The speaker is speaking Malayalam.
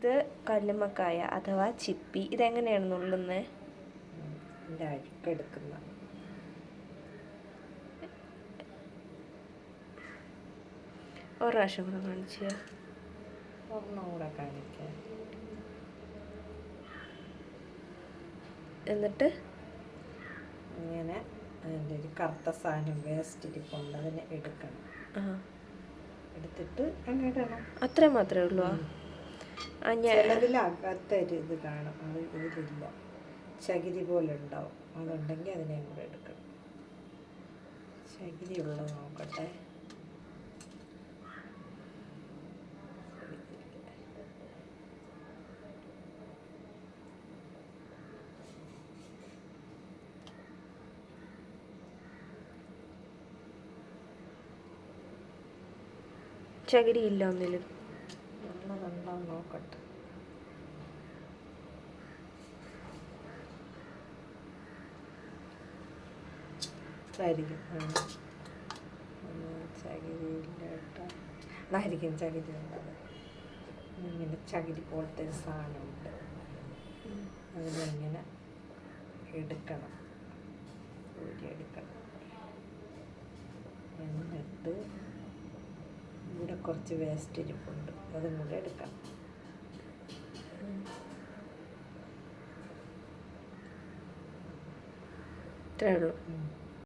ഇത് കല്ലുമ്മക്കായ അഥവാ ചിപ്പി. ഇതെങ്ങനെയാണ് നുള്ളുന്നത്? ഇതിൻ്റെ അഴുക്കെടുക്കുന്ന ഒരു പ്രാവശ്യം കൂടെ കാണിച്ചു. ഒരെണ്ണം കൂടെ കാണിക്കാം. എന്നിട്ട് ഇങ്ങനെ അതിൻ്റെ ഒരു കറുത്ത സാധനം വേസ്റ്റ് ഇരിപ്പുണ്ട്, അതിനെ എടുക്കണം. എടുത്തിട്ട് അങ്ങോട്ടണം. അത്ര മാത്രമേ ഉള്ളൂ. ചിലതിലകത്തൊരു ഇത് കാണും, അത് ഇതിലില്ല, ചകിരി പോലെ ഉണ്ടാവും. അതുണ്ടെങ്കിൽ അതിനെയും കൂടെ എടുക്കണം. ചകിരി ഉള്ളത് നോക്കട്ടെ. ചകിരി ഇല്ല ഒന്നിലും. ഉള്ളതുണ്ടോ നോക്കട്ടെ. ഇതായിരിക്കും ചകിരി ഇല്ല കേട്ടോ. അതായിരിക്കും ചകിരി ഉള്ളത്. ഇങ്ങനെ ചകിരി പോലത്തെ ഒരു സാധനമുണ്ട്, അതിലിങ്ങനെ എടുക്കണം, ഊരിയെടുക്കണം. എന്നിട്ട് ഇവിടെ കുറച്ച് വേസ്റ്റ് ഇരിപ്പുണ്ട്, അതും കൂടെ എടുക്കണം. ഇത്രയേ ഉള്ളൂ.